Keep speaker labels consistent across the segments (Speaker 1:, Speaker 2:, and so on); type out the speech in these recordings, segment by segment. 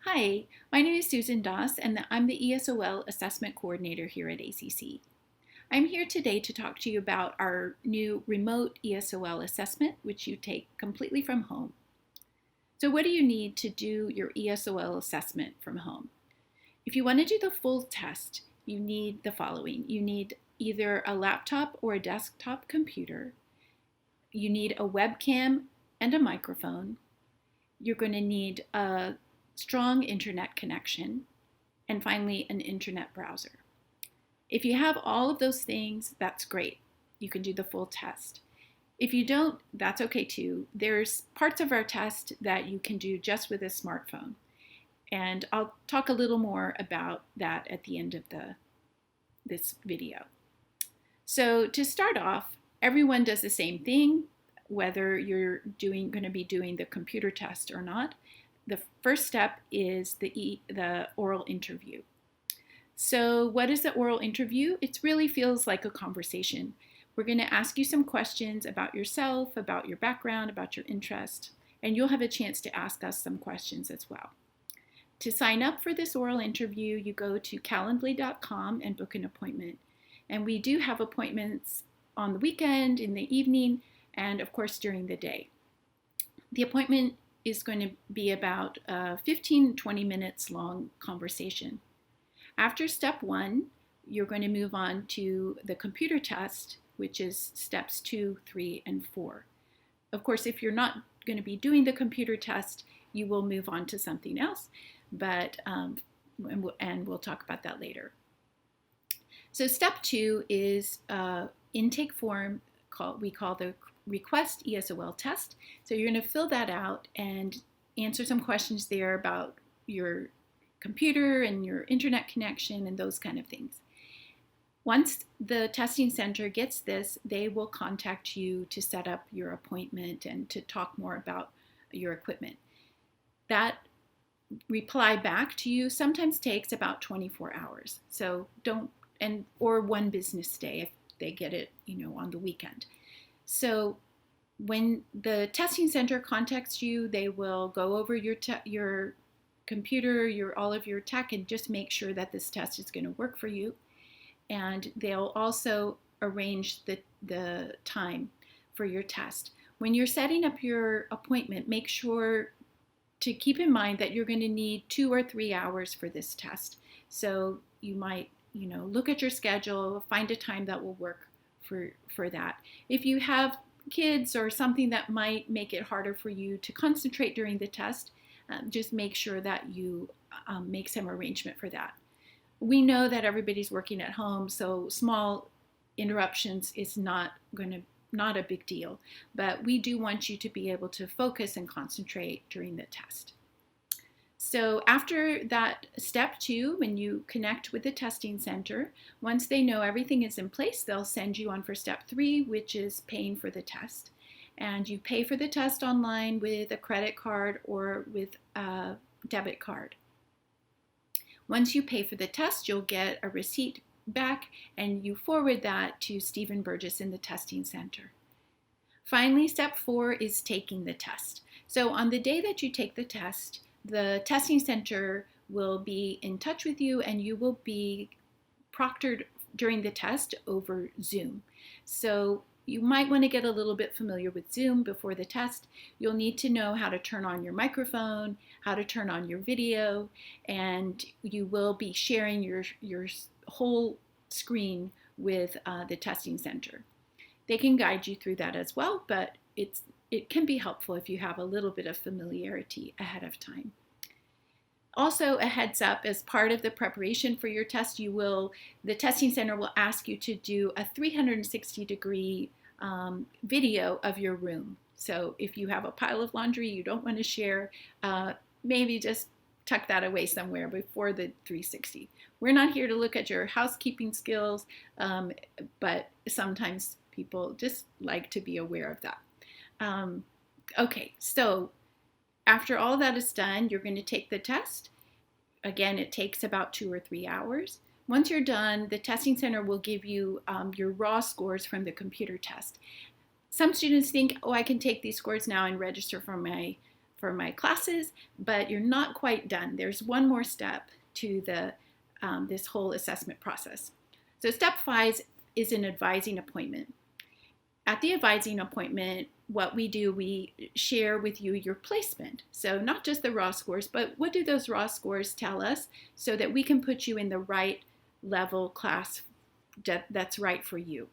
Speaker 1: Hi, my name is Susan Doss, and I'm the ESOL Assessment Coordinator here at ACC. I'm here today to talk to you about our new remote ESOL assessment, which you take completely from home. So what do you need to do your ESOL assessment from home? If you want to do the full test, you need the following. You need either a laptop or a desktop computer. You need a webcam and a microphone. You're going to need a strong internet connection, and finally an internet browser. If you have all of those things, that's great. You can do the full test. If you don't, that's okay too. There's parts of our test that you can do just with a smartphone. And I'll talk a little more about that at the end of this video. So to start off, everyone does the same thing, whether you're going to be doing the computer test or not. The first step is the oral interview. So what is the oral interview? It really feels like a conversation. We're going to ask you some questions about yourself, about your background, about your interest, and you'll have a chance to ask us some questions as well. To sign up for this oral interview, you go to calendly.com and book an appointment. And we do have appointments on the weekend, in the evening, and of course during the day. The appointment is going to be about a 15-20 minutes long conversation. After step 1, you're going to move on to the computer test, which is steps 2, 3, and 4. Of course, if you're not going to be doing the computer test, you will move on to something else, but and we'll talk about that later. So step 2 is intake form we call the request ESOL test. So you're going to fill that out and answer some questions there about your computer and your internet connection and those kind of things. Once the testing center gets this, they will contact you to set up your appointment and to talk more about your equipment. That reply back to you sometimes takes about 24 hours. So or one business day if they get it, on the weekend. So when the testing center contacts you, they will go over your computer, all of your tech, and just make sure that this test is going to work for you. And they'll also arrange the time for your test. When you're setting up your appointment, make sure to keep in mind that you're going to need 2 or 3 hours for this test. So you might, look at your schedule, find a time that will work for that. If you have kids or something that might make it harder for you to concentrate during the test, just make sure that you make some arrangement for that. We know that everybody's working at home, so small interruptions is not a big deal, but we do want you to be able to focus and concentrate during the test. So after that step 2, when you connect with the testing center, once they know everything is in place, they'll send you on for step 3, which is paying for the test. And you pay for the test online with a credit card or with a debit card. Once you pay for the test, you'll get a receipt back and you forward that to Stephen Burgess in the testing center. Finally, step 4 is taking the test. So on the day that you take the test, the testing center will be in touch with you and you will be proctored during the test over Zoom. So you might want to get a little bit familiar with Zoom before the test. You'll need to know how to turn on your microphone, how to turn on your video, and you will be sharing your whole screen with the testing center. They can guide you through that as well, but it can be helpful if you have a little bit of familiarity ahead of time. Also, a heads up, as part of the preparation for your test, the testing center will ask you to do a 360-degree video of your room. So if you have a pile of laundry you don't want to share, maybe just tuck that away somewhere before the 360. We're not here to look at your housekeeping skills, but sometimes people just like to be aware of that. Okay, so after all that is done, you're going to take the test. Again, it takes about 2 or 3 hours. Once you're done, the testing center will give you your raw scores from the computer test. Some students think, oh, I can take these scores now and register for for my classes, but you're not quite done. There's one more step to this whole assessment process. So step 5 is an advising appointment. At the advising appointment, what we do, we share with you your placement. So not just the raw scores, but what do those raw scores tell us so that we can put you in the right level class that's right for you.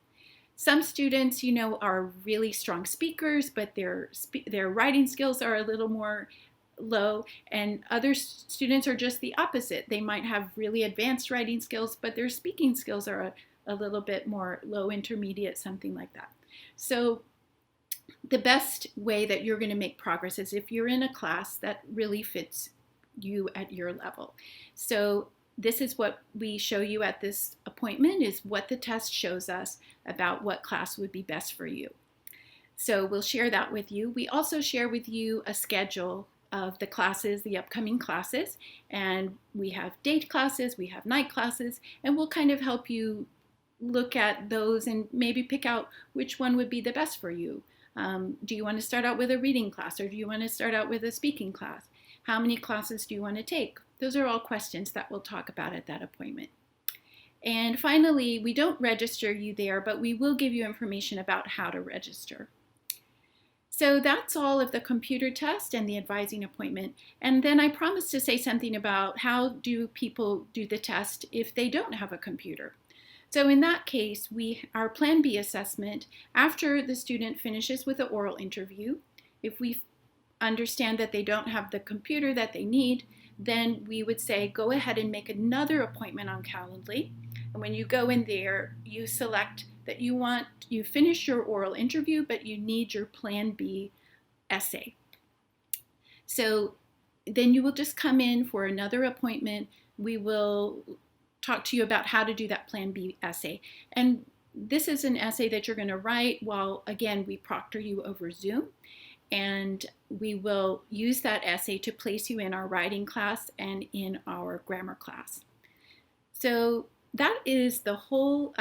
Speaker 1: Some students, are really strong speakers, but their writing skills are a little more low, and other students are just the opposite. They might have really advanced writing skills, but their speaking skills are a little bit more low, intermediate, something like that. So the best way that you're going to make progress is if you're in a class that really fits you at your level. So this is what we show you at this appointment, is what the test shows us about what class would be best for you. So we'll share that with you. We also share with you a schedule of the classes, the upcoming classes, and we have day classes, we have night classes, and we'll kind of help you look at those and maybe pick out which one would be the best for you. Do you want to start out with a reading class, or do you want to start out with a speaking class? How many classes do you want to take? Those are all questions that we'll talk about at that appointment. And finally, we don't register you there, but we will give you information about how to register. So that's all of the computer test and the advising appointment. And then I promised to say something about how do people do the test if they don't have a computer. So in that case, our Plan B assessment, after the student finishes with the oral interview, if we understand that they don't have the computer that they need, then we would say go ahead and make another appointment on Calendly. And when you go in there, you select that you finish your oral interview, but you need your Plan B essay. So then you will just come in for another appointment. We will talk to you about how to do that Plan B essay. And this is an essay that you're going to write while, again, we proctor you over Zoom. And we will use that essay to place you in our writing class and in our grammar class. So that is the whole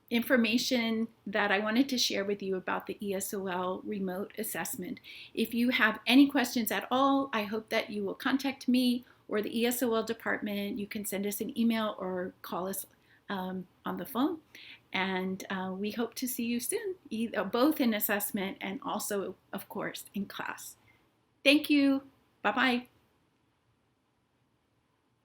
Speaker 1: information that I wanted to share with you about the ESOL remote assessment. If you have any questions at all, I hope that you will contact me or the ESOL department. You can send us an email or call us on the phone. And we hope to see you soon, both in assessment and also, of course, in class. Thank you. Bye-bye.